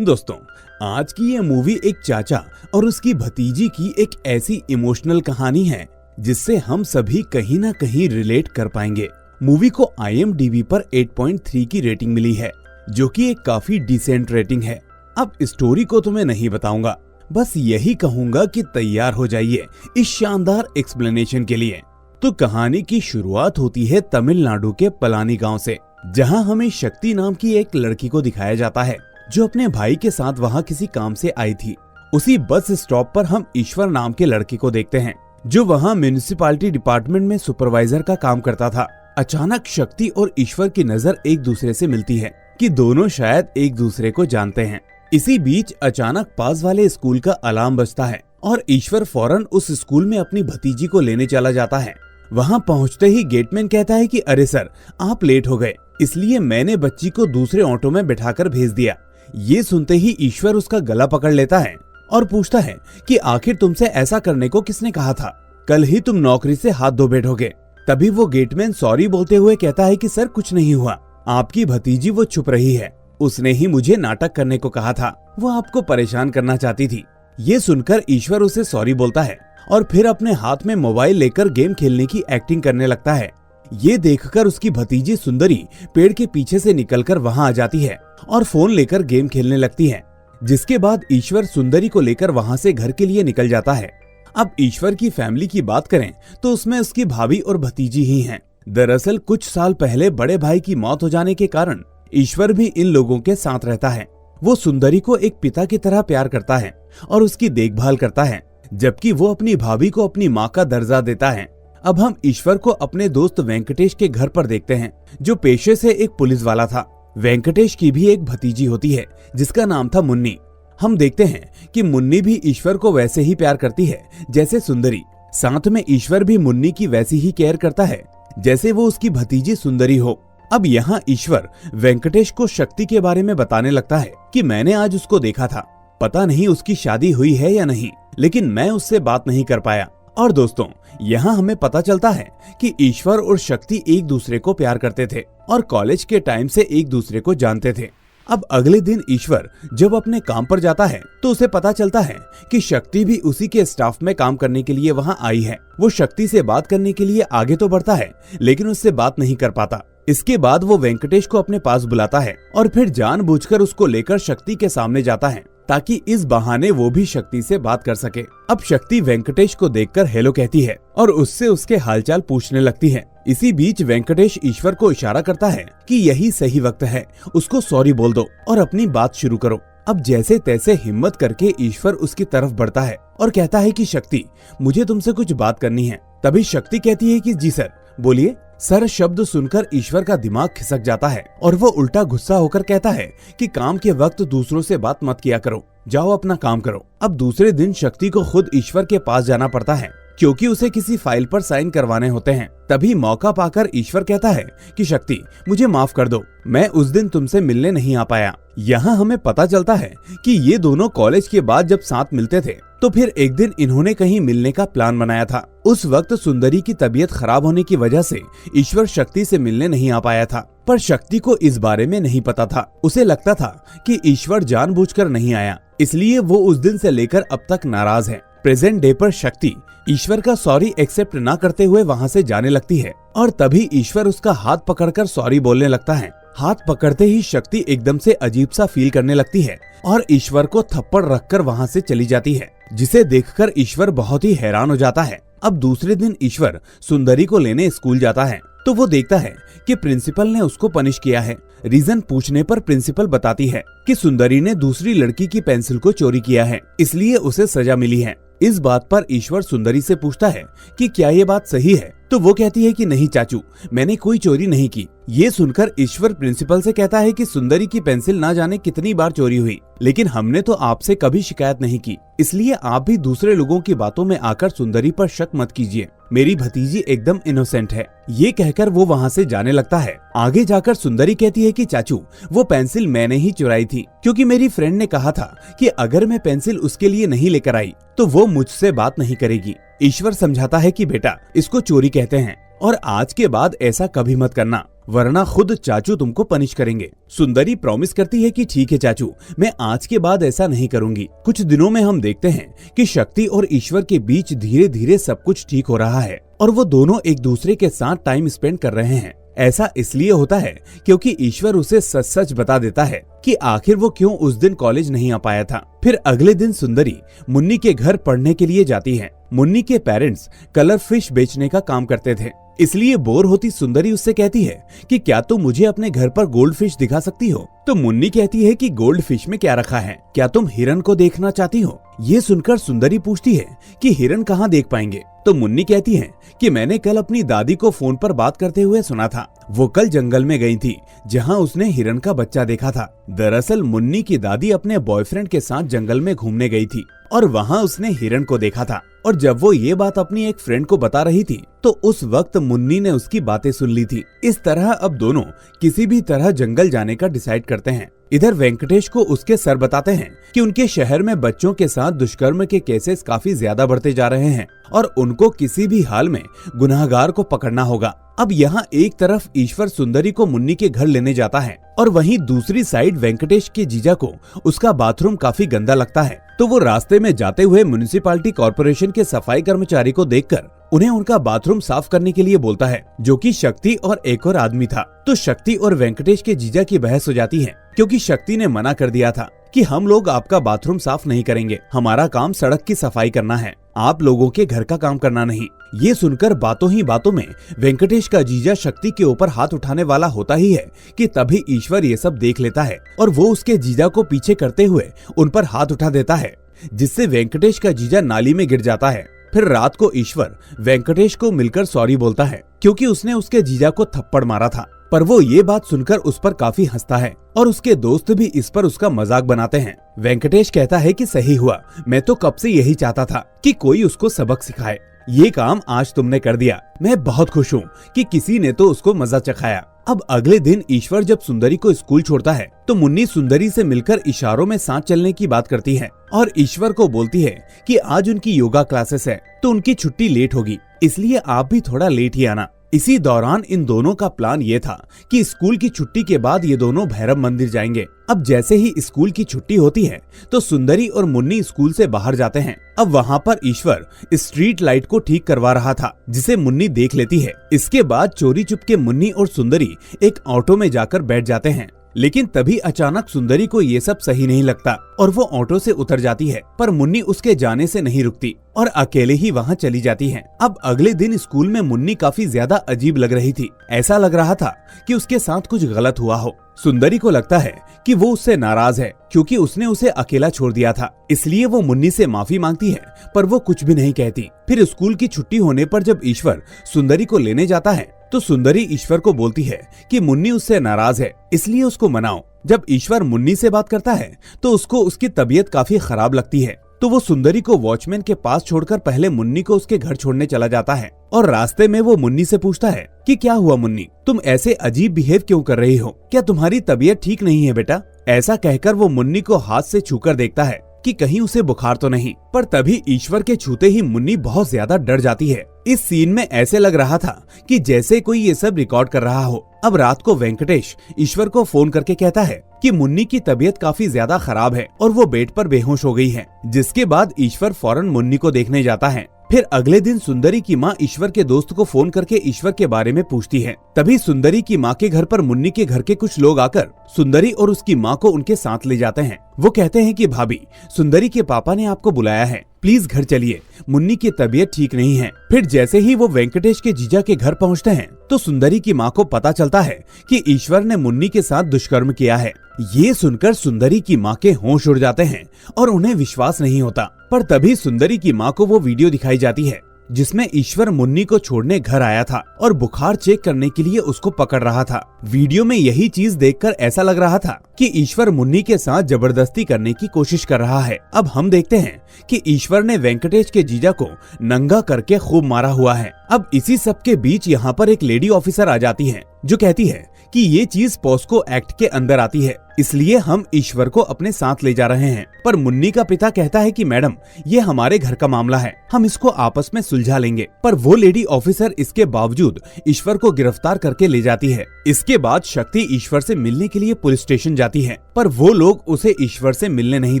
दोस्तों, आज की ये मूवी एक चाचा और उसकी भतीजी की एक ऐसी इमोशनल कहानी है जिससे हम सभी कहीं ना कहीं रिलेट कर पाएंगे। मूवी को IMDb पर 8.3 की रेटिंग मिली है, जो कि एक काफी डिसेंट रेटिंग है। अब स्टोरी को तो मैं नहीं बताऊंगा, बस यही कहूंगा कि तैयार हो जाइए इस शानदार एक्सप्लेनेशन के लिए। तो कहानी की शुरुआत होती है तमिलनाडु के पलानी गांव से, जहां हमें शक्ति नाम की एक लड़की को दिखाया जाता है जो अपने भाई के साथ वहां किसी काम से आई थी। उसी बस स्टॉप पर हम ईश्वर नाम के लड़के को देखते हैं जो वहां म्युनिसिपैलिटी डिपार्टमेंट में सुपरवाइजर का काम करता था। अचानक शक्ति और ईश्वर की नजर एक दूसरे से मिलती है कि दोनों शायद एक दूसरे को जानते हैं। इसी बीच अचानक पास वाले स्कूल का अलार्म बजता है और ईश्वर फौरन उस स्कूल में अपनी भतीजी को लेने चला जाता है। वहां पहुंचते ही गेटमैन कहता है कि अरे सर, आप लेट हो गए, इसलिए मैंने बच्ची को दूसरे ऑटो में बिठाकर भेज दिया। ये सुनते ही ईश्वर उसका गला पकड़ लेता है और पूछता है कि आखिर तुमसे ऐसा करने को किसने कहा था? कल ही तुम नौकरी से हाथ धो बैठोगे। तभी वो गेटमैन सॉरी बोलते हुए कहता है कि सर कुछ नहीं हुआ, आपकी भतीजी वो छुप रही है, उसने ही मुझे नाटक करने को कहा था, वो आपको परेशान करना चाहती थी। ये सुनकर ईश्वर उसे सॉरी बोलता है और फिर अपने हाथ में मोबाइल लेकर गेम खेलने की एक्टिंग करने लगता है। ये देखकर उसकी भतीजी सुंदरी पेड़ के पीछे से निकलकर वहां आ जाती है और फोन लेकर गेम खेलने लगती है। जिसके बाद ईश्वर सुंदरी को लेकर वहां से घर के लिए निकल जाता है। अब ईश्वर की फैमिली की बात करें तो उसमें उसकी भाभी और भतीजी ही हैं। दरअसल कुछ साल पहले बड़े भाई की मौत हो जाने के कारण ईश्वर भी इन लोगों के साथ रहता है। वो सुंदरी को एक पिता की तरह प्यार करता है और उसकी देखभाल करता है, जबकि वो अपनी भाभी को अपनी माँ का दर्जा देता है। अब हम ईश्वर को अपने दोस्त वेंकटेश के घर पर देखते हैं, जो पेशे से एक पुलिस वाला था। वेंकटेश की भी एक भतीजी होती है जिसका नाम था मुन्नी। हम देखते हैं कि मुन्नी भी ईश्वर को वैसे ही प्यार करती है जैसे सुंदरी। साथ में ईश्वर भी मुन्नी की वैसी ही केयर करता है जैसे वो उसकी भतीजी सुंदरी हो। अब यहाँ ईश्वर वेंकटेश को शक्ति के बारे में बताने लगता है कि मैंने आज उसको देखा था, पता नहीं उसकी शादी हुई है या नहीं, लेकिन मैं उससे बात नहीं कर पाया। और दोस्तों, यहाँ हमें पता चलता है कि ईश्वर और शक्ति एक दूसरे को प्यार करते थे और कॉलेज के टाइम से एक दूसरे को जानते थे। अब अगले दिन ईश्वर जब अपने काम पर जाता है तो उसे पता चलता है कि शक्ति भी उसी के स्टाफ में काम करने के लिए वहाँ आई है। वो शक्ति से बात करने के लिए आगे तो बढ़ता है, लेकिन उससे बात नहीं कर पाता। इसके बाद वो वेंकटेश को अपने पास बुलाता है और फिर जानबूझकर उसको लेकर शक्ति के सामने जाता है ताकि इस बहाने वो भी शक्ति से बात कर सके। अब शक्ति वेंकटेश को देखकर हेलो कहती है और उससे उसके हालचाल पूछने लगती है। इसी बीच वेंकटेश ईश्वर को इशारा करता है कि यही सही वक्त है, उसको सॉरी बोल दो और अपनी बात शुरू करो। अब जैसे तैसे हिम्मत करके ईश्वर उसकी तरफ बढ़ता है और कहता है कि शक्ति, मुझे तुमसे कुछ बात करनी है। तभी शक्ति कहती है कि जी सर, बोलिए। सर शब्द सुनकर ईश्वर का दिमाग खिसक जाता है और वो उल्टा गुस्सा होकर कहता है कि काम के वक्त दूसरों से बात मत किया करो, जाओ अपना काम करो। अब दूसरे दिन शक्ति को खुद ईश्वर के पास जाना पड़ता है क्योंकि उसे किसी फाइल पर साइन करवाने होते हैं। तभी मौका पाकर ईश्वर कहता है कि शक्ति, मुझे माफ कर दो, मैं उस दिन तुमसे मिलने नहीं आ पाया। यहाँ हमें पता चलता है कि ये दोनों कॉलेज के बाद जब साथ मिलते थे तो फिर एक दिन इन्होंने कहीं मिलने का प्लान बनाया था। उस वक्त सुंदरी की तबीयत खराब होने की वजह से ईश्वर शक्ति से मिलने नहीं आ पाया था, पर शक्ति को इस बारे में नहीं पता था। उसे लगता था कि ईश्वर जानबूझकर नहीं आया, इसलिए वो उस दिन से लेकर अब तक नाराज है। प्रेजेंट डे पर शक्ति ईश्वर का सॉरी एक्सेप्ट ना करते हुए वहाँ से जाने लगती है और तभी ईश्वर उसका हाथ पकड़कर सॉरी बोलने लगता है। हाथ पकड़ते ही शक्ति एकदम से अजीब सा फील करने लगती है और ईश्वर को थप्पड़ रखकर वहाँ से चली जाती है, जिसे देखकर ईश्वर बहुत ही हैरान हो जाता है। अब दूसरे दिन ईश्वर सुंदरी को लेने स्कूल जाता है तो वो देखता है कि प्रिंसिपल ने उसको पनिश किया है। रीजन पूछने पर प्रिंसिपल बताती है कि सुंदरी ने दूसरी लड़की की पेंसिल को चोरी किया है, इसलिए उसे सजा मिली है। इस बात पर ईश्वर सुंदरी से पूछता है कि क्या ये बात सही है, तो वो कहती है कि नहीं चाचू, मैंने कोई चोरी नहीं की। ये सुनकर ईश्वर प्रिंसिपल से कहता है कि सुंदरी की पेंसिल ना जाने कितनी बार चोरी हुई, लेकिन हमने तो आपसे कभी शिकायत नहीं की, इसलिए आप भी दूसरे लोगों की बातों में आकर सुंदरी पर शक मत कीजिए, मेरी भतीजी एकदम इनोसेंट है। ये कहकर वो वहाँ से जाने लगता है। आगे जाकर सुंदरी कहती है कि चाचू, वो पेंसिल मैंने ही चुराई थी, क्योंकि मेरी फ्रेंड ने कहा था कि अगर मैं पेंसिल उसके लिए नहीं लेकर आई तो वो मुझसे बात नहीं करेगी। ईश्वर समझाता है कि बेटा, इसको चोरी कहते हैं और आज के बाद ऐसा कभी मत करना, वरना खुद चाचू तुमको पनिश करेंगे। सुंदरी प्रॉमिस करती है कि ठीक है चाचू, मैं आज के बाद ऐसा नहीं करूंगी। कुछ दिनों में हम देखते हैं कि शक्ति और ईश्वर के बीच धीरे धीरे सब कुछ ठीक हो रहा है और वो दोनों एक दूसरे के साथ टाइम स्पेंड कर रहे हैं। ऐसा इसलिए होता है क्योंकि ईश्वर उसे सच सच बता देता है कि आखिर वो क्यों उस दिन कॉलेज नहीं आ पाया था। फिर अगले दिन सुंदरी मुन्नी के घर पढ़ने के लिए जाती है। मुन्नी के पेरेंट्स कलर फिश बेचने का काम करते थे, इसलिए बोर होती सुंदरी उससे कहती है कि क्या तुम मुझे अपने घर पर गोल्ड फिश दिखा सकती हो। तो मुन्नी कहती है कि गोल्ड फिश में क्या रखा है, क्या तुम हिरन को देखना चाहती हो। ये सुनकर सुंदरी पूछती है कि हिरन कहाँ देख पाएंगे। तो मुन्नी कहती है कि मैंने कल अपनी दादी को फोन पर बात करते हुए सुना था। वो कल जंगल में गई थी जहाँ उसने हिरन का बच्चा देखा था। दरअसल मुन्नी की दादी अपने बॉयफ्रेंड के साथ जंगल में घूमने गई थी और वहाँ उसने हिरन को देखा था। और जब वो ये बात अपनी एक फ्रेंड को बता रही थी तो उस वक्त मुन्नी ने उसकी बातें सुन ली थी। इस तरह अब दोनों किसी भी तरह जंगल जाने का डिसाइड करते हैं। इधर वेंकटेश को उसके सर बताते हैं कि उनके शहर में बच्चों के साथ दुष्कर्म के केसेस काफी ज्यादा बढ़ते जा रहे हैं और उनको किसी भी हाल में गुनाहगार को पकड़ना होगा। अब यहाँ एक तरफ ईश्वर सुंदरी को मुन्नी के घर लेने जाता है और वहीं दूसरी साइड वेंकटेश के जीजा को उसका बाथरूम काफी गंदा लगता है। तो वो रास्ते में जाते हुए म्युनिसिपैलिटी कॉर्पोरेशन के सफाई कर्मचारी को देखकर उन्हें उनका बाथरूम साफ करने के लिए बोलता है, जो कि शक्ति और एक और आदमी था। तो शक्ति और वेंकटेश के जीजा की बहस हो जाती है क्योंकि शक्ति ने मना कर दिया था कि हम लोग आपका बाथरूम साफ नहीं करेंगे, हमारा काम सड़क की सफाई करना है, आप लोगों के घर का काम करना नहीं। ये सुनकर बातों ही बातों में वेंकटेश का जीजा शक्ति के ऊपर हाथ उठाने वाला होता ही है कि तभी ईश्वर ये सब देख लेता है और वो उसके जीजा को पीछे करते हुए उन पर हाथ उठा देता है, जिससे वेंकटेश का जीजा नाली में गिर जाता है। फिर रात को ईश्वर वेंकटेश को मिलकर सॉरी बोलता है क्योंकि उसने उसके जीजा को थप्पड़ मारा था, पर वो ये बात सुनकर उस पर काफी हंसता है और उसके दोस्त भी इस पर उसका मजाक बनाते हैं। वेंकटेश कहता है कि सही हुआ, मैं तो कब से यही चाहता था कि कोई उसको सबक सिखाए। ये काम आज तुमने कर दिया, मैं बहुत खुश हूँ कि किसी ने तो उसको मजा चखाया। अब अगले दिन ईश्वर जब सुंदरी को स्कूल छोड़ता है तो मुन्नी सुंदरी से मिलकर इशारों में साथ चलने की बात करती है और ईश्वर को बोलती है कि आज उनकी योगा क्लासेस है तो उनकी छुट्टी लेट होगी, इसलिए आप भी थोड़ा लेट ही आना। इसी दौरान इन दोनों का प्लान ये था कि स्कूल की छुट्टी के बाद ये दोनों भैरव मंदिर जाएंगे। अब जैसे ही स्कूल की छुट्टी होती है तो सुंदरी और मुन्नी स्कूल से बाहर जाते हैं। अब वहाँ पर ईश्वर स्ट्रीट लाइट को ठीक करवा रहा था, जिसे मुन्नी देख लेती है। इसके बाद चोरी चुपके मुन्नी और सुंदरी एक ऑटो में जाकर बैठ जाते हैं, लेकिन तभी अचानक सुंदरी को ये सब सही नहीं लगता और वो ऑटो से उतर जाती है, पर मुन्नी उसके जाने से नहीं रुकती और अकेले ही वहाँ चली जाती है। अब अगले दिन स्कूल में मुन्नी काफी ज्यादा अजीब लग रही थी, ऐसा लग रहा था कि उसके साथ कुछ गलत हुआ हो। सुंदरी को लगता है कि वो उससे नाराज है क्योंकि उसने उसे अकेला छोड़ दिया था, इसलिए वो मुन्नी से माफी मांगती है, पर वो कुछ भी नहीं कहती। फिर स्कूल की छुट्टी होने पर जब ईश्वर सुंदरी को लेने जाता है तो सुंदरी ईश्वर को बोलती है कि मुन्नी उससे नाराज है, इसलिए उसको मनाओ। जब ईश्वर मुन्नी से बात करता है तो उसको उसकी तबीयत काफी खराब लगती है, तो वो सुंदरी को वॉचमैन के पास छोड़कर पहले मुन्नी को उसके घर छोड़ने चला जाता है और रास्ते में वो मुन्नी से पूछता है कि क्या हुआ मुन्नी, तुम ऐसे अजीब बिहेव क्यों कर रही हो, क्या तुम्हारी तबीयत ठीक नहीं है बेटा। ऐसा कहकर वो मुन्नी को हाथ से छूकर देखता है कि कहीं उसे बुखार तो नहीं, पर तभी ईश्वर के छूते ही मुन्नी बहुत ज्यादा डर जाती है। इस सीन में ऐसे लग रहा था कि जैसे कोई ये सब रिकॉर्ड कर रहा हो। अब रात को वेंकटेश ईश्वर को फोन करके कहता है कि मुन्नी की तबीयत काफी ज्यादा खराब है और वो बेड पर बेहोश हो गई है, जिसके बाद ईश्वर फौरन मुन्नी को देखने जाता है। फिर अगले दिन सुंदरी की माँ ईश्वर के दोस्त को फोन करके ईश्वर के बारे में पूछती है। तभी सुंदरी की माँ के घर पर मुन्नी के घर के कुछ लोग आकर सुंदरी और उसकी माँ को उनके साथ ले जाते हैं। वो कहते हैं कि भाभी, सुंदरी के पापा ने आपको बुलाया है, प्लीज घर चलिए, मुन्नी की तबीयत ठीक नहीं है। फिर जैसे ही वो वेंकटेश के जीजा के घर पहुंचते हैं तो सुंदरी की माँ को पता चलता है कि ईश्वर ने मुन्नी के साथ दुष्कर्म किया है। ये सुनकर सुंदरी की माँ के होश उड़ जाते हैं और उन्हें विश्वास नहीं होता, पर तभी सुंदरी की माँ को वो वीडियो दिखाई जाती है जिसमें ईश्वर मुन्नी को छोड़ने घर आया था और बुखार चेक करने के लिए उसको पकड़ रहा था। वीडियो में यही चीज देखकर ऐसा लग रहा था कि ईश्वर मुन्नी के साथ जबरदस्ती करने की कोशिश कर रहा है। अब हम देखते हैं कि ईश्वर ने वेंकटेश के जीजा को नंगा करके खूब मारा हुआ है। अब इसी सब के बीच यहाँ पर एक लेडी ऑफिसर आ जाती है जो कहती है कि ये चीज पॉस्को एक्ट के अंदर आती है इसलिए हम ईश्वर को अपने साथ ले जा रहे हैं। पर मुन्नी का पिता कहता है कि मैडम, ये हमारे घर का मामला है, हम इसको आपस में सुलझा लेंगे। पर वो लेडी ऑफिसर इसके बावजूद ईश्वर को गिरफ्तार करके ले जाती है। इसके बाद शक्ति ईश्वर से मिलने के लिए पुलिस स्टेशन जाती है, पर वो लोग उसे ईश्वर से मिलने नहीं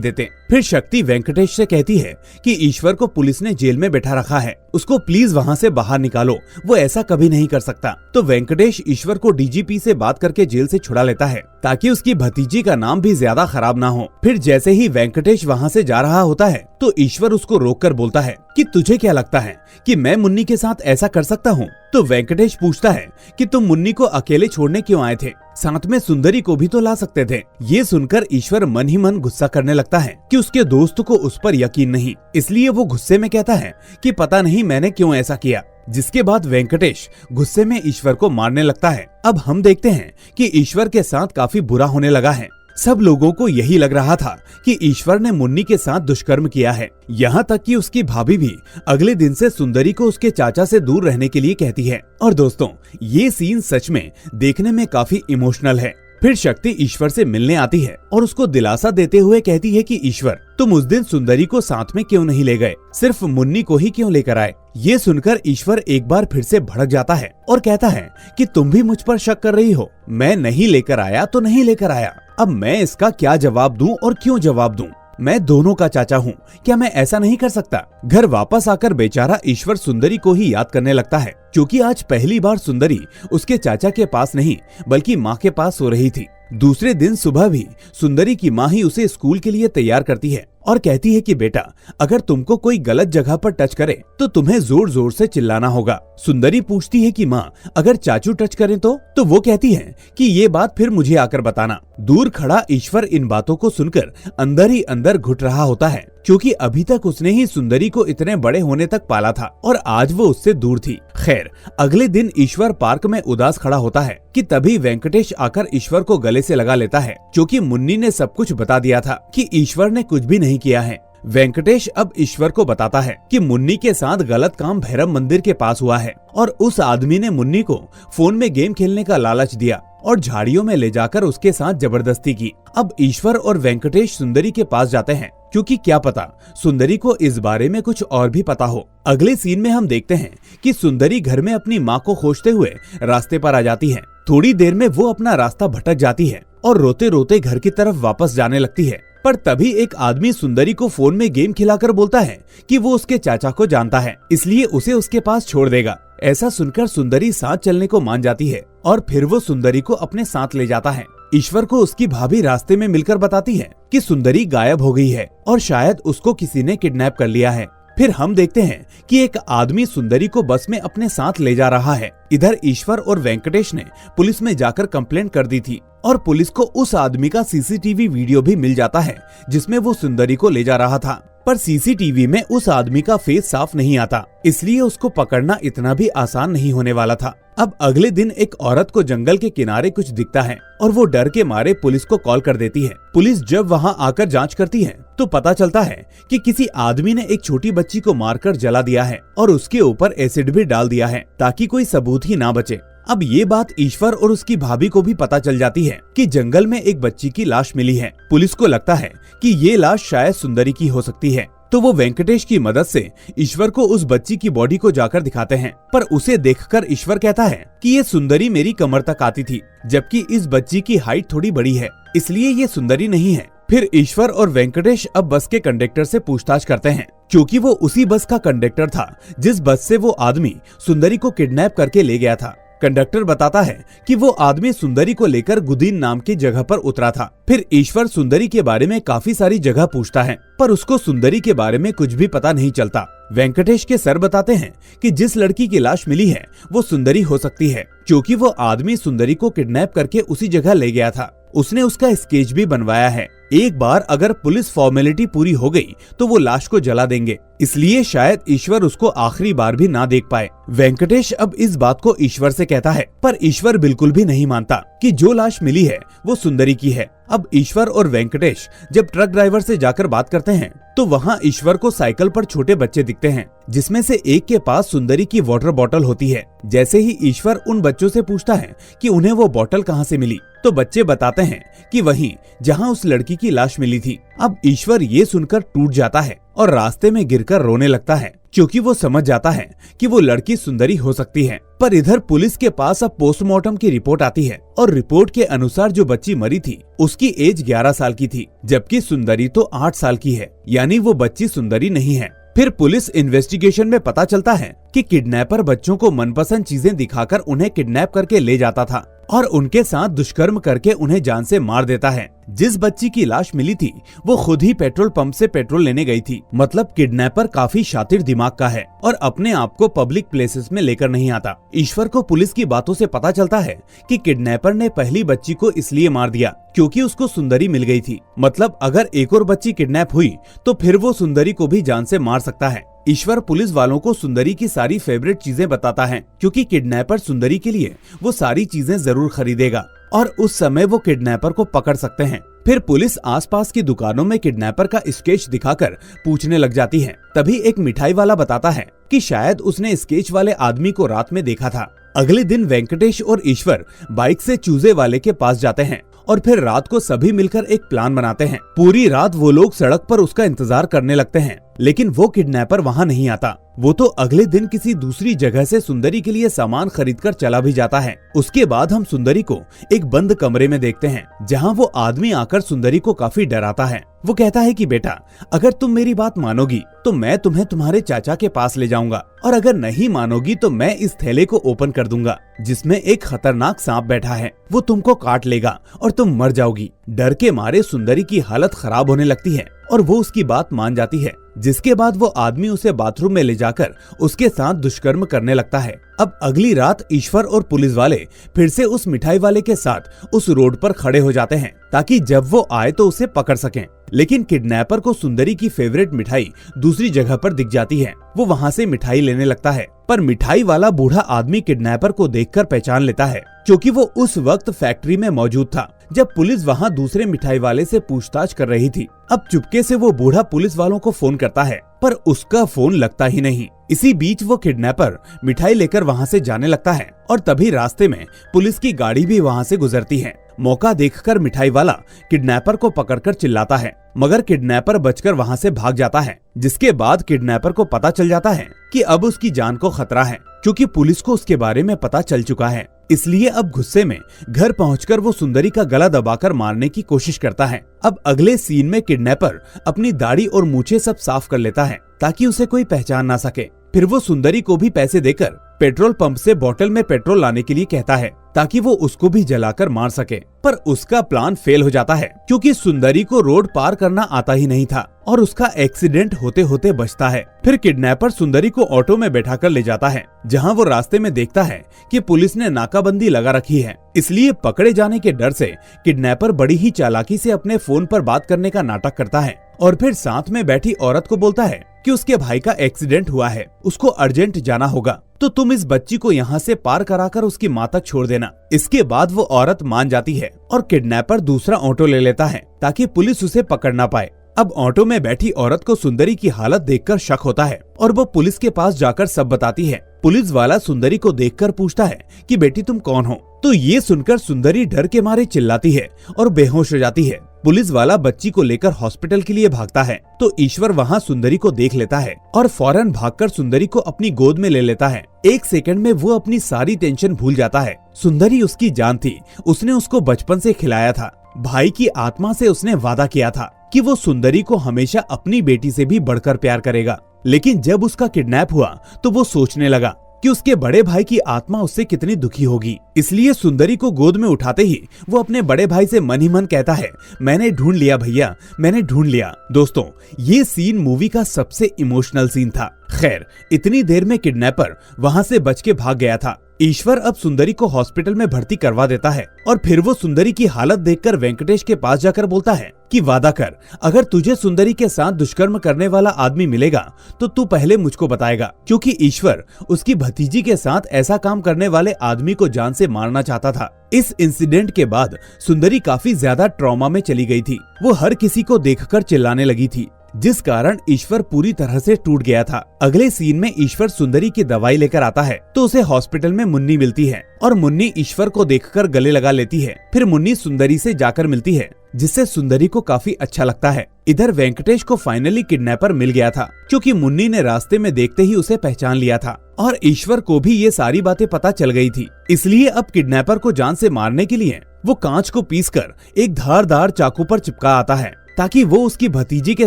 देते। फिर शक्ति वेंकटेश से कहती है कि ईश्वर को पुलिस ने जेल में बैठा रखा है, उसको प्लीज वहाँ से बाहर निकालो, वो ऐसा कभी नहीं कर सकता। तो वेंकटेश ईश्वर को डीजीपी से बात करके जेल से छुड़ा लेता है ताकि उसकी भतीजी का नाम भी ज्यादा खराब ना हो। फिर जैसे ही वेंकटेश वहाँ से जा रहा होता है तो ईश्वर उसको रोककर बोलता है कि तुझे क्या लगता है कि मैं मुन्नी के साथ ऐसा कर सकता हूँ? तो वेंकटेश पूछता है कि तुम मुन्नी को अकेले छोड़ने क्यों आए थे, साथ में सुंदरी को भी तो ला सकते थे। ये सुनकर ईश्वर मन ही मन गुस्सा करने लगता है कि उसके दोस्त को उस पर यकीन नहीं, इसलिए वो गुस्से में कहता है कि पता नहीं मैंने क्यों ऐसा किया। जिसके बाद वेंकटेश गुस्से में ईश्वर को मारने लगता है। अब हम देखते हैं कि ईश्वर के साथ काफी बुरा होने लगा है। सब लोगों को यही लग रहा था कि ईश्वर ने मुन्नी के साथ दुष्कर्म किया है। यहाँ तक कि उसकी भाभी भी अगले दिन से सुंदरी को उसके चाचा से दूर रहने के लिए कहती है। और दोस्तों, ये सीन सच में देखने में काफी इमोशनल है। फिर शक्ति ईश्वर से मिलने आती है और उसको दिलासा देते हुए कहती है कि ईश्वर, तुम उस दिन सुंदरी को साथ में क्यों नहीं ले गए, सिर्फ मुन्नी को ही क्यों लेकर आए? ये सुनकर ईश्वर एक बार फिर से भड़क जाता है और कहता है कि तुम भी मुझ पर शक कर रही हो, मैं नहीं लेकर आया तो नहीं लेकर आया। अब मैं इसका क्या जवाब दूं और क्यों जवाब दूं? मैं दोनों का चाचा हूँ, क्या मैं ऐसा नहीं कर सकता? घर वापस आकर बेचारा ईश्वर सुंदरी को ही याद करने लगता है, क्योंकि आज पहली बार सुंदरी उसके चाचा के पास नहीं बल्कि माँ के पास सो रही थी। दूसरे दिन सुबह भी सुंदरी की माँ ही उसे स्कूल के लिए तैयार करती है और कहती है कि बेटा, अगर तुमको कोई गलत जगह पर टच करे तो तुम्हें जोर जोर से चिल्लाना होगा। सुंदरी पूछती है कि माँ, अगर चाचू टच करें तो वो कहती है कि ये बात फिर मुझे आकर बताना। दूर खड़ा ईश्वर इन बातों को सुनकर अंदर ही अंदर घुट रहा होता है, क्योंकि अभी तक उसने ही सुंदरी को इतने बड़े होने तक पाला था और आज वो उससे दूर थी। खैर, अगले दिन ईश्वर पार्क में उदास खड़ा होता है कि तभी वेंकटेश आकर ईश्वर को गले से लगा लेता है, क्योंकि मुन्नी ने सब कुछ बता दिया था कि ईश्वर ने कुछ भी नहीं किया है। वेंकटेश अब ईश्वर को बताता है कि मुन्नी के साथ गलत काम भैरव मंदिर के पास हुआ है और उस आदमी ने मुन्नी को फोन में गेम खेलने का लालच दिया और झाड़ियों में ले जाकर उसके साथ जबरदस्ती की। अब ईश्वर और वेंकटेश सुंदरी के पास जाते हैं, क्योंकि क्या पता सुंदरी को इस बारे में कुछ और भी पता हो। अगले सीन में हम देखते हैं कि सुंदरी घर में अपनी माँ को खोजते हुए रास्ते पर आ जाती है। थोड़ी देर में वो अपना रास्ता भटक जाती है और रोते रोते घर की तरफ वापस जाने लगती है। पर तभी एक आदमी सुंदरी को फोन में गेम खिलाकर बोलता है कि वो उसके चाचा को जानता है, इसलिए उसे उसके पास छोड़ देगा। ऐसा सुनकर सुंदरी साथ चलने को मान जाती है और फिर वो सुंदरी को अपने साथ ले जाता है। ईश्वर को उसकी भाभी रास्ते में मिलकर बताती है कि सुंदरी गायब हो गई है और शायद उसको किसी ने किडनैप कर लिया है। फिर हम देखते हैं कि एक आदमी सुंदरी को बस में अपने साथ ले जा रहा है। इधर ईश्वर और वेंकटेश ने पुलिस में जाकर कंप्लेंट कर दी थी और पुलिस को उस आदमी का सीसीटीवी वीडियो भी मिल जाता है जिसमें वो सुंदरी को ले जा रहा था। पर सीसीटीवी में उस आदमी का फेस साफ नहीं आता, इसलिए उसको पकड़ना इतना भी आसान नहीं होने वाला था। अब अगले दिन एक औरत को जंगल के किनारे कुछ दिखता है और वो डर के मारे पुलिस को कॉल कर देती है। पुलिस जब वहाँ आकर जांच करती है तो पता चलता है कि किसी आदमी ने एक छोटी बच्ची को मारकर जला दिया है और उसके ऊपर एसिड भी डाल दिया है ताकि कोई सबूत ही ना बचे। अब ये बात ईश्वर और उसकी भाभी को भी पता चल जाती है कि जंगल में एक बच्ची की लाश मिली है। पुलिस को लगता है कि ये लाश शायद सुंदरी की हो सकती है, तो वो वेंकटेश की मदद से ईश्वर को उस बच्ची की बॉडी को जाकर दिखाते हैं। पर उसे देखकर ईश्वर कहता है कि ये सुंदरी मेरी कमर तक आती थी, जबकि इस बच्ची की हाइट थोड़ी बड़ी है, इसलिए ये सुंदरी नहीं है। फिर ईश्वर और वेंकटेश अब बस के कंडक्टर से पूछताछ करते हैं, क्योंकि वो उसी बस का कंडक्टर था जिस बस से वो आदमी सुंदरी को किडनैप करके ले गया था। कंडक्टर बताता है कि वो आदमी सुंदरी को लेकर गुदीन नाम की जगह पर उतरा था। फिर ईश्वर सुंदरी के बारे में काफी सारी जगह पूछता है, पर उसको सुंदरी के बारे में कुछ भी पता नहीं चलता। वेंकटेश के सर बताते हैं कि जिस लड़की की लाश मिली है वो सुंदरी हो सकती है, क्योंकि वो आदमी सुंदरी को किडनैप करके उसी जगह ले गया था। उसने उसका स्केच भी बनवाया है। एक बार अगर पुलिस फॉर्मेलिटी पूरी हो गई तो वो लाश को जला देंगे, इसलिए शायद ईश्वर उसको आखिरी बार भी ना देख पाए। वेंकटेश अब इस बात को ईश्वर से कहता है, पर ईश्वर बिल्कुल भी नहीं मानता कि जो लाश मिली है वो सुंदरी की है। अब ईश्वर और वेंकटेश जब ट्रक ड्राइवर से जाकर बात करते हैं तो वहाँ ईश्वर को साइकिल पर छोटे बच्चे दिखते हैं, जिसमें से एक के पास सुंदरी की वाटर बॉटल होती है। जैसे ही ईश्वर उन बच्चों से पूछता है कि उन्हें वो बॉटल कहाँ से मिली, तो बच्चे बताते हैं कि वहीं जहाँ उस लड़की की लाश मिली थी। अब ईश्वर ये सुनकर टूट जाता है और रास्ते में गिरकर रोने लगता है, क्योंकि वो समझ जाता है कि वो लड़की सुंदरी हो सकती है। पर इधर पुलिस के पास अब पोस्टमार्टम की रिपोर्ट आती है और रिपोर्ट के अनुसार जो बच्ची मरी थी उसकी एज 11 साल की थी, जबकि सुंदरी तो 8 साल की है, यानी वो बच्ची सुंदरी नहीं है। फिर पुलिस इन्वेस्टिगेशन में पता चलता है कि किडनैपर बच्चों को मनपसंद चीजें दिखाकर उन्हें किडनैप करके ले जाता था और उनके साथ दुष्कर्म करके उन्हें जान से मार देता है। जिस बच्ची की लाश मिली थी वो खुद ही पेट्रोल पंप से पेट्रोल लेने गई थी। मतलब किडनैपर काफी शातिर दिमाग का है और अपने आप को पब्लिक प्लेसेस में लेकर नहीं आता। ईश्वर को पुलिस की बातों से पता चलता है कि किडनैपर ने पहली बच्ची को इसलिए मार दिया क्योंकि उसको सुंदरी मिल गई थी। मतलब अगर एक और बच्ची किडनैप हुई तो फिर वो सुंदरी को भी जान से मार सकता है। ईश्वर पुलिस वालों को सुंदरी की सारी फेवरेट चीजें बताता है, क्योंकि किडनैपर सुंदरी के लिए वो सारी चीजें जरूर खरीदेगा और उस समय वो किडनैपर को पकड़ सकते हैं। फिर पुलिस आसपास की दुकानों में किडनैपर का स्केच दिखाकर पूछने लग जाती है। तभी एक मिठाई वाला बताता है कि शायद उसने स्केच वाले आदमी को रात में देखा था। अगले दिन वेंकटेश और ईश्वर बाइक से चूजे वाले के पास जाते हैं और फिर रात को सभी मिलकर एक प्लान बनाते हैं। पूरी रात वो लोग सड़क पर उसका इंतजार करने लगते हैं, लेकिन वो किडनैपर वहाँ नहीं आता। वो तो अगले दिन किसी दूसरी जगह से सुंदरी के लिए सामान खरीदकर चला भी जाता है। उसके बाद हम सुंदरी को एक बंद कमरे में देखते हैं, जहाँ वो आदमी आकर सुंदरी को काफी डराता है। वो कहता है कि बेटा, अगर तुम मेरी बात मानोगी तो मैं तुम्हें तुम्हारे चाचा के पास ले जाऊंगा, और अगर नहीं मानोगी तो मैं इस थैले को ओपन कर दूंगा जिसमें एक खतरनाक सांप बैठा है। वो तुमको काट लेगा और तुम मर जाओगी। डर के मारे सुंदरी की हालत खराब होने लगती है और वो उसकी बात मान जाती है, जिसके बाद वो आदमी उसे बाथरूम में ले जाकर उसके साथ दुष्कर्म करने लगता है। अब अगली रात ईश्वर और पुलिस वाले फिर से उस मिठाई वाले के साथ उस रोड पर खड़े हो जाते हैं ताकि जब वो आए तो उसे पकड़ सकें। लेकिन किडनैपर को सुंदरी की फेवरेट मिठाई दूसरी जगह पर दिख जाती है। वो वहाँ से मिठाई लेने लगता है, पर मिठाई वाला बूढ़ा आदमी किडनैपर को देखकर पहचान लेता है, क्योंकि वो उस वक्त फैक्ट्री में मौजूद था जब पुलिस वहाँ दूसरे मिठाई वाले से पूछताछ कर रही थी। अब चुपके से वो बूढ़ा पुलिस वालों को फोन करता है, पर उसका फोन लगता ही नहीं। इसी बीच वो किडनैपर मिठाई लेकर वहाँ से जाने लगता है और तभी रास्ते में पुलिस की गाड़ी भी वहाँ से गुजरती है। मौका देखकर मिठाई वाला किडनैपर को पकड़कर चिल्लाता है, मगर किडनैपर बचकर वहाँ से भाग जाता है। जिसके बाद किडनैपर को पता चल जाता है कि अब उसकी जान को खतरा है, क्योंकि पुलिस को उसके बारे में पता चल चुका है। इसलिए अब गुस्से में घर पहुंचकर वो सुंदरी का गला दबाकर मारने की कोशिश करता है। अब अगले सीन में किडनैपर अपनी दाढ़ी और मूछें सब साफ कर लेता है ताकि उसे कोई पहचान ना सके। फिर वो सुंदरी को भी पैसे देकर पेट्रोल पंप से बोतल में पेट्रोल लाने के लिए कहता है ताकि वो उसको भी जलाकर मार सके। पर उसका प्लान फेल हो जाता है, क्योंकि सुंदरी को रोड पार करना आता ही नहीं था और उसका एक्सीडेंट होते होते बचता है। फिर किडनैपर सुंदरी को ऑटो में बैठाकर ले जाता है, जहां वो रास्ते में देखता है कि पुलिस ने नाकाबंदी लगा रखी है। इसलिए पकड़े जाने के डर से किडनैपर बड़ी ही चालाकी से अपने फोन पर बात करने का नाटक करता है और फिर साथ में बैठी औरत को बोलता है कि उसके भाई का एक्सीडेंट हुआ है, उसको अर्जेंट जाना होगा, तो तुम इस बच्ची को यहाँ से पार कराकर उसकी माँ तक छोड़ देना। इसके बाद वो औरत मान जाती है और किडनैपर दूसरा ऑटो ले लेता है ताकि पुलिस उसे पकड़ ना पाए। अब ऑटो में बैठी औरत को सुंदरी की हालत देखकर शक होता है और वो पुलिस के पास जाकर सब बताती है। पुलिस वाला सुंदरी को देखकर पूछता है कि बेटी तुम कौन हो? तो ये सुनकर सुंदरी डर के मारे चिल्लाती है और बेहोश हो जाती है। पुलिस वाला बच्ची को लेकर हॉस्पिटल के लिए भागता है, तो ईश्वर वहाँ सुंदरी को देख लेता है और फौरन भागकर सुंदरी को अपनी गोद में ले लेता है। एक सेकंड में वो अपनी सारी टेंशन भूल जाता है। सुंदरी उसकी जान थी, उसने उसको बचपन से खिलाया था। भाई की आत्मा से उसने वादा किया था कि वो सुंदरी को हमेशा अपनी बेटी से भी बढ़कर प्यार करेगा। लेकिन जब उसका किडनैप हुआ तो वो सोचने लगा कि उसके बड़े भाई की आत्मा उससे कितनी दुखी होगी। इसलिए सुंदरी को गोद में उठाते ही वो अपने बड़े भाई से मन ही मन कहता है, मैंने ढूंढ लिया भैया, मैंने ढूंढ लिया। दोस्तों, ये सीन मूवी का सबसे इमोशनल सीन था। खैर, इतनी देर में किडनैपर वहाँ से बच के भाग गया था, ईश्वर अब सुंदरी को हॉस्पिटल में भर्ती करवा देता है और फिर वो सुंदरी की हालत देखकर वेंकटेश के पास जाकर बोलता है कि वादा कर, अगर तुझे सुंदरी के साथ दुष्कर्म करने वाला आदमी मिलेगा तो तू पहले मुझको बताएगा, क्योंकि ईश्वर उसकी भतीजी के साथ ऐसा काम करने वाले आदमी को जान से मारना चाहता था। इस इंसिडेंट के बाद सुंदरी काफी ज्यादा ट्रॉमा में चली गई थी। वो हर किसी को देखकर चिल्लाने लगी थी, जिस कारण ईश्वर पूरी तरह से टूट गया था। अगले सीन में ईश्वर सुंदरी की दवाई लेकर आता है तो उसे हॉस्पिटल में मुन्नी मिलती है और मुन्नी ईश्वर को देखकर गले लगा लेती है। फिर मुन्नी सुंदरी से जाकर मिलती है, जिससे सुंदरी को काफी अच्छा लगता है। इधर वेंकटेश को फाइनली किडनैपर मिल गया था, क्योंकि मुन्नी ने रास्ते में देखते ही उसे पहचान लिया था और ईश्वर को भी ये सारी बातें पता चल गई थी। इसलिए अब किडनैपर को जान से मारने के लिए वो कांच को पीसकर एक धारदार चाकू पर चिपका आता है, ताकि वो उसकी भतीजी के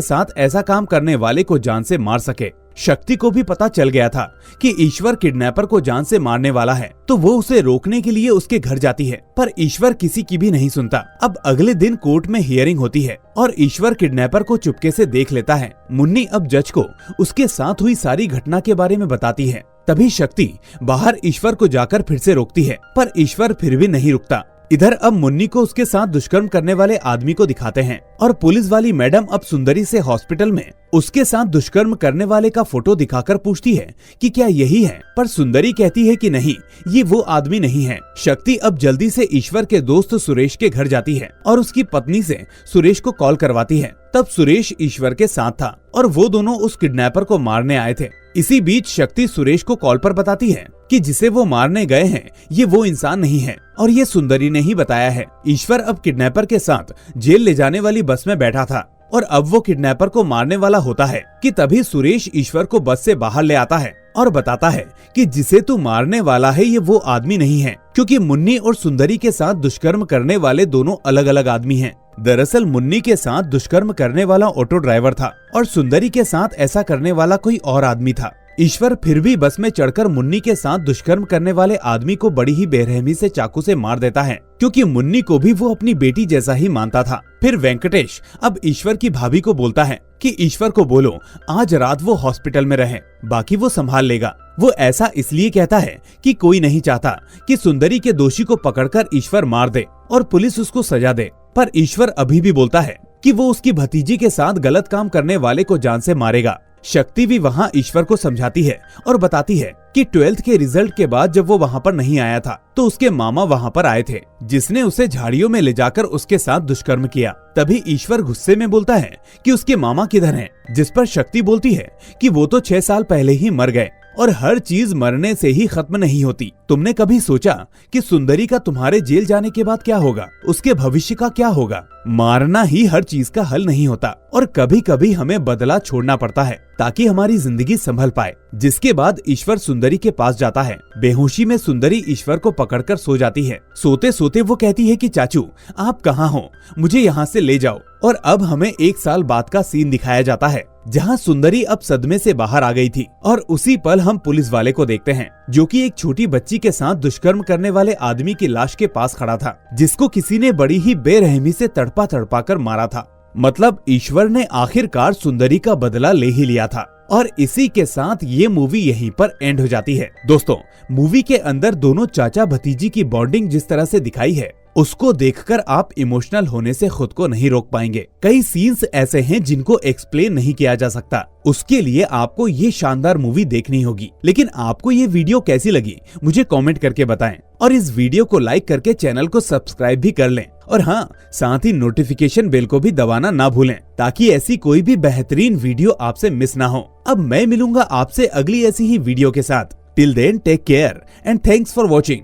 साथ ऐसा काम करने वाले को जान से मार सके। शक्ति को भी पता चल गया था कि ईश्वर किडनैपर को जान से मारने वाला है, तो वो उसे रोकने के लिए उसके घर जाती है, पर ईश्वर किसी की भी नहीं सुनता। अब अगले दिन कोर्ट में हियरिंग होती है और ईश्वर किडनैपर को चुपके से देख लेता है। मुन्नी अब जज को उसके साथ हुई सारी घटना के बारे में बताती है। तभी शक्ति बाहर ईश्वर को जाकर फिर से रोकती है, पर ईश्वर फिर भी नहीं रुकता। इधर अब मुन्नी को उसके साथ दुष्कर्म करने वाले आदमी को दिखाते हैं और पुलिस वाली मैडम अब सुंदरी से हॉस्पिटल में उसके साथ दुष्कर्म करने वाले का फोटो दिखाकर पूछती है कि क्या यही है, पर सुंदरी कहती है कि नहीं, ये वो आदमी नहीं है। शक्ति अब जल्दी से ईश्वर के दोस्त सुरेश के घर जाती है और उसकी पत्नी से सुरेश को कॉल करवाती है। तब सुरेश ईश्वर के साथ था और वो दोनों उस किडनैपर को मारने आए थे। इसी बीच शक्ति सुरेश को कॉल पर बताती है कि जिसे वो मारने गए हैं ये वो इंसान नहीं है और ये सुंदरी ने ही बताया है। ईश्वर अब किडनैपर के साथ जेल ले जाने वाली बस में बैठा था और अब वो किडनैपर को मारने वाला होता है कि तभी सुरेश ईश्वर को बस से बाहर ले आता है और बताता है कि जिसे तू मारने वाला है ये वो आदमी नहीं है, क्योंकि मुन्नी और सुंदरी के साथ दुष्कर्म करने वाले दोनों अलग अलग आदमी हैं। दरअसल मुन्नी के साथ दुष्कर्म करने वाला ऑटो ड्राइवर था और सुंदरी के साथ ऐसा करने वाला कोई और आदमी था। ईश्वर फिर भी बस में चढ़कर मुन्नी के साथ दुष्कर्म करने वाले आदमी को बड़ी ही बेरहमी से चाकू से मार देता है, क्योंकि मुन्नी को भी वो अपनी बेटी जैसा ही मानता था। फिर वेंकटेश अब ईश्वर की भाभी को बोलता है कि ईश्वर को बोलो आज रात वो हॉस्पिटल में रहे, बाकी वो संभाल लेगा। वो ऐसा इसलिए कहता है कि कोई नहीं चाहता कि सुंदरी के दोषी को पकड़कर ईश्वर मार दे और पुलिस उसको सजा दे, पर ईश्वर अभी भी बोलता है कि वो उसकी भतीजी के साथ गलत काम करने वाले को जान से मारेगा। शक्ति भी वहाँ ईश्वर को समझाती है और बताती है कि 12th के रिजल्ट के बाद जब वो वहाँ पर नहीं आया था तो उसके मामा वहाँ पर आए थे, जिसने उसे झाड़ियों में ले जाकर उसके साथ दुष्कर्म किया। तभी ईश्वर गुस्से में बोलता है कि उसके मामा किधर हैं, जिस पर शक्ति बोलती है कि वो तो 6 साल पहले ही मर गए और हर चीज मरने से ही खत्म नहीं होती। तुमने कभी सोचा कि सुंदरी का तुम्हारे जेल जाने के बाद क्या होगा, उसके भविष्य का क्या होगा? मारना ही हर चीज का हल नहीं होता और कभी कभी हमें बदला छोड़ना पड़ता है ताकि हमारी जिंदगी संभल पाए। जिसके बाद ईश्वर सुंदरी के पास जाता है। बेहोशी में सुंदरी ईश्वर को पकड़कर सो जाती है। सोते सोते वो कहती है कि चाचू आप कहाँ हो, मुझे यहाँ से ले जाओ। और अब हमें 1 साल बाद का सीन दिखाया जाता है, जहाँ सुंदरी अब सदमे से बाहर आ गई थी और उसी पल हम पुलिस वाले को देखते हैं, जो कि एक छोटी बच्ची के साथ दुष्कर्म करने वाले आदमी की लाश के पास खड़ा था, जिसको किसी ने बड़ी ही बेरहमी से तड़पा तड़पा कर मारा था। मतलब ईश्वर ने आखिरकार सुंदरी का बदला ले ही लिया था। और इसी के साथ ये मूवी यहीं पर एंड हो जाती है। दोस्तों, मूवी के अंदर दोनों चाचा भतीजी की बॉन्डिंग जिस तरह से दिखाई है, उसको देखकर आप इमोशनल होने से खुद को नहीं रोक पाएंगे। कई सीन्स ऐसे हैं जिनको एक्सप्लेन नहीं किया जा सकता। उसके लिए आपको ये शानदार मूवी देखनी होगी। लेकिन आपको ये वीडियो कैसी लगी मुझे कमेंट करके बताएं और इस वीडियो को लाइक करके चैनल को सब्सक्राइब भी कर लें। और हाँ, साथ ही नोटिफिकेशन बेल को भी दबाना ना भूलें, ताकि ऐसी कोई भी बेहतरीन वीडियो आपसे मिस ना हो। अब मैं मिलूंगा आपसे अगली ऐसी ही वीडियो के साथ। Till then take care and thanks for watching.